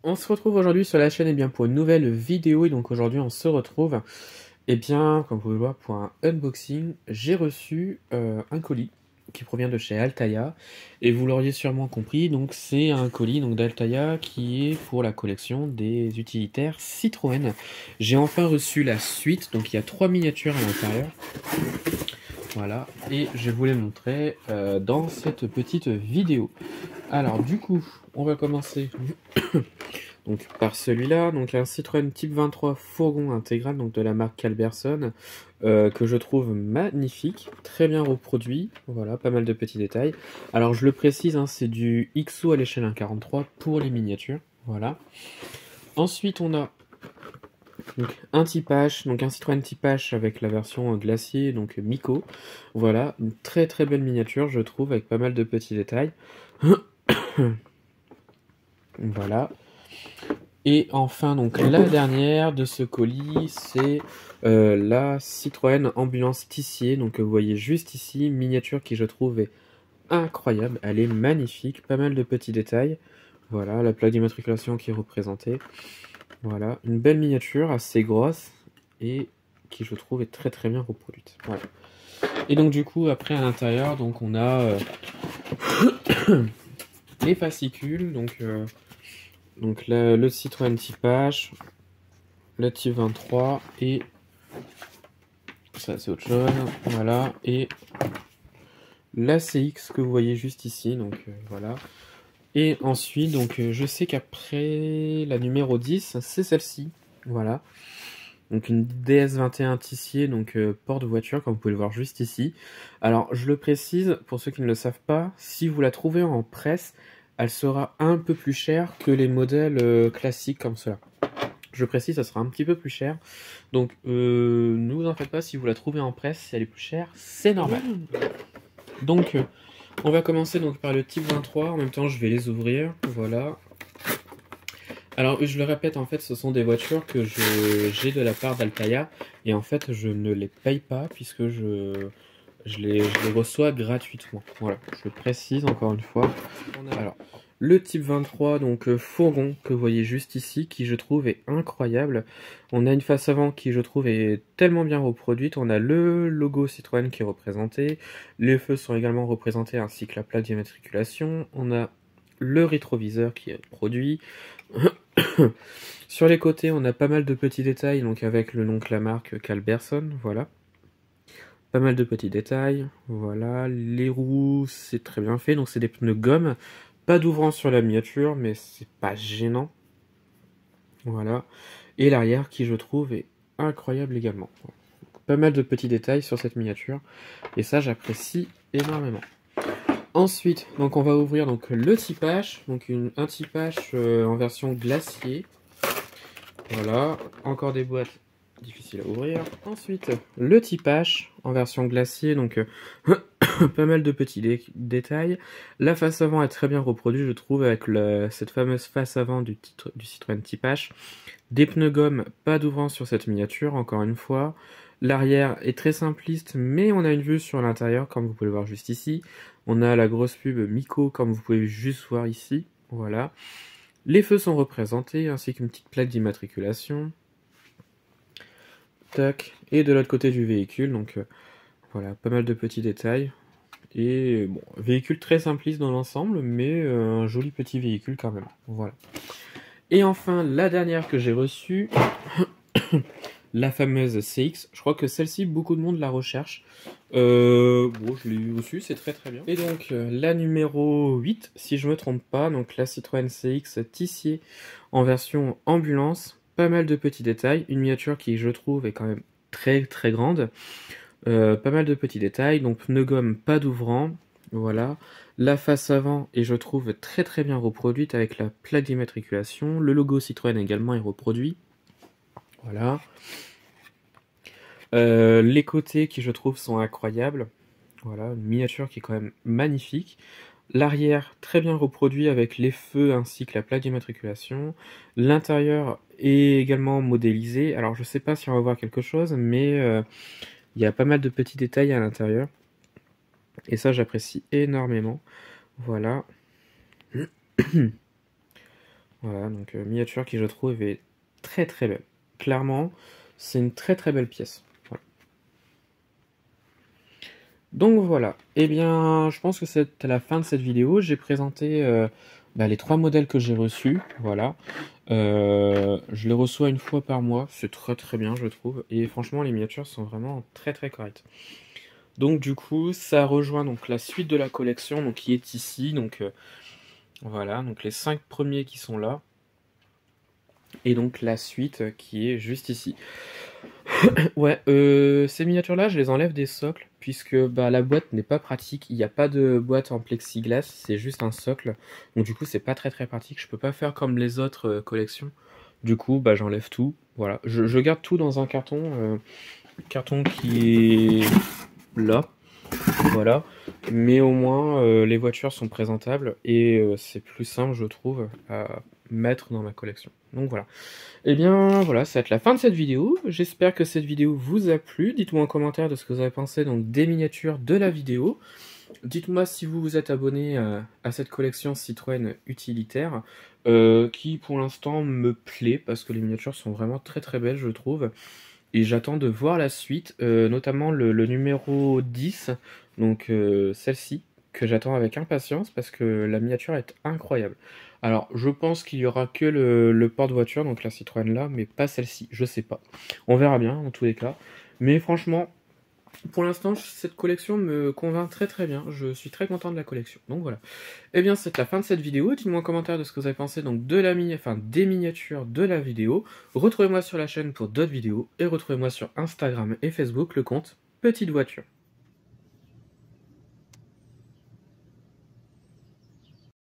On se retrouve aujourd'hui sur la chaîne pour une nouvelle vidéo et donc aujourd'hui on se retrouve comme vous pouvez le voir pour un unboxing. J'ai reçu un colis qui provient de chez Altaïa et vous l'auriez sûrement compris, donc c'est un colis d'Altaïa qui est pour la collection des utilitaires Citroën. J'ai enfin reçu la suite, donc il y a 3 miniatures à l'intérieur. Voilà, et je vais vous les montrer dans cette petite vidéo. Alors du coup, on va commencer donc par celui-là, donc un Citroën Type 23 fourgon intégral, donc de la marque Calberson, que je trouve magnifique, très bien reproduit, voilà, pas mal de petits détails. Alors je le précise, hein, c'est du XO à l'échelle 1,43 pour les miniatures, voilà. Ensuite on a donc un Type H, donc un Citroën Type H avec la version glacier, donc Miko, voilà, une très très belle miniature je trouve, avec pas mal de petits détails. Voilà. Et enfin, donc la dernière de ce colis, c'est la Citroën Ambulance Tissier. Donc vous voyez juste ici, miniature qui je trouve est incroyable. Elle est magnifique, pas mal de petits détails. Voilà, la plaque d'immatriculation qui est représentée. Voilà, une belle miniature, assez grosse, et qui je trouve est très très bien reproduite. Voilà. Et donc du coup, après à l'intérieur, donc on a les fascicules, donc le Citroën Type H, le Type 23 et ça c'est autre chose, voilà, et la CX que vous voyez juste ici, donc voilà. Et ensuite, donc je sais qu'après la numéro 10, c'est celle-ci, voilà. Donc une DS21 Tissier, donc porte-voiture, comme vous pouvez le voir juste ici. Alors je le précise, pour ceux qui ne le savent pas, si vous la trouvez en presse, elle sera un peu plus chère que les modèles classiques comme cela. Je précise, ça sera un petit peu plus cher. Donc, ne vous en faites pas, si vous la trouvez en presse, si elle est plus chère, c'est normal. Donc, on va commencer donc par le Type 23. En même temps, je vais les ouvrir. Voilà. Alors, je le répète, en fait, ce sont des voitures que j'ai de la part d'Altaïa. Et en fait, je ne les paye pas puisque je les reçois gratuitement. Voilà, je le précise encore une fois. Alors, le Type 23, donc fourgon, que vous voyez juste ici, qui je trouve est incroyable. On a une face avant qui je trouve est tellement bien reproduite. On a le logo Citroën qui est représenté. Les feux sont également représentés ainsi que la plaque d'immatriculation. On a le rétroviseur qui est produit. Sur les côtés, on a pas mal de petits détails, donc avec le nom de la marque Calberson, voilà. Pas mal de petits détails, voilà. Les roues, c'est très bien fait, donc c'est des pneus gomme. Pas d'ouvrant sur la miniature, mais c'est pas gênant. Voilà. Et l'arrière qui je trouve est incroyable également. Pas mal de petits détails sur cette miniature. Et ça j'apprécie énormément. Ensuite, donc on va ouvrir donc le Type H. Donc un Type H en version glacier. Voilà. Encore des boîtes difficiles à ouvrir. Ensuite, le Type H en version glacier. Donc pas mal de petits détails. La face avant est très bien reproduite, je trouve, avec cette fameuse face avant du Citroën Type H. Des pneus gomme, pas d'ouvrant sur cette miniature, encore une fois. L'arrière est très simpliste, mais on a une vue sur l'intérieur, comme vous pouvez le voir juste ici. On a la grosse pub Miko, comme vous pouvez juste voir ici. Voilà. Les feux sont représentés, ainsi qu'une petite plaque d'immatriculation. Tac. Et de l'autre côté du véhicule, donc voilà, pas mal de petits détails. Et bon, véhicule très simpliste dans l'ensemble, mais un joli petit véhicule quand même. Voilà. Et enfin, la dernière que j'ai reçue, la fameuse CX. Je crois que celle-ci, beaucoup de monde la recherche. Bon, je l'ai eu reçue, c'est très très bien. Et donc, la numéro 8, si je me trompe pas, donc la Citroën CX Tissier en version ambulance. Pas mal de petits détails. Une miniature qui, je trouve, est quand même très très grande. Pas mal de petits détails, donc pneu gomme, pas d'ouvrant, voilà. La face avant est, je trouve, très très bien reproduite avec la plaque d'immatriculation. Le logo Citroën également est reproduit. Voilà. Les côtés qui, je trouve, sont incroyables. Voilà, une miniature qui est quand même magnifique. L'arrière, très bien reproduit avec les feux ainsi que la plaque d'immatriculation. L'intérieur est également modélisé. Alors, je sais pas si on va voir quelque chose, mais il y a pas mal de petits détails à l'intérieur. Et ça, j'apprécie énormément. Voilà. Voilà, donc miniature qui je trouve est très très belle. Clairement, c'est une très très belle pièce. Voilà. Donc voilà, eh bien je pense que c'est à la fin de cette vidéo. J'ai présenté les 3 modèles que j'ai reçus. Voilà. Je les reçois une fois par mois, c'est très très bien je trouve. Et franchement les miniatures sont vraiment très très correctes. Donc du coup ça rejoint donc la suite de la collection donc, qui est ici. Donc voilà, donc les 5 premiers qui sont là. Et donc la suite qui est juste ici. Ouais, ces miniatures-là, je les enlève des socles, puisque la boîte n'est pas pratique. Il n'y a pas de boîte en plexiglas, c'est juste un socle. Donc du coup, c'est pas très très pratique. Je peux pas faire comme les autres collections. Du coup, j'enlève tout. Voilà, je garde tout dans un carton qui est là. Voilà, mais au moins les voitures sont présentables et c'est plus simple, je trouve, à mettre dans ma collection. Donc voilà. Et bien voilà, ça va être la fin de cette vidéo. J'espère que cette vidéo vous a plu. Dites-moi en commentaire de ce que vous avez pensé donc des miniatures de la vidéo. Dites-moi si vous vous êtes abonné à cette collection Citroën utilitaire, qui pour l'instant me plaît parce que les miniatures sont vraiment très très belles, je trouve. Et j'attends de voir la suite, notamment le numéro 10, donc celle-ci, que j'attends avec impatience parce que la miniature est incroyable. Alors, je pense qu'il y aura que le porte-voiture, donc la Citroën là, mais pas celle-ci, je sais pas. On verra bien, en tous les cas. Mais franchement, pour l'instant, cette collection me convainc très très bien. Je suis très content de la collection. Donc voilà. Eh bien, c'est la fin de cette vidéo. Dites-moi en commentaire de ce que vous avez pensé donc des miniatures de la vidéo. Retrouvez-moi sur la chaîne pour d'autres vidéos et retrouvez-moi sur Instagram et Facebook le compte Petite Voiture.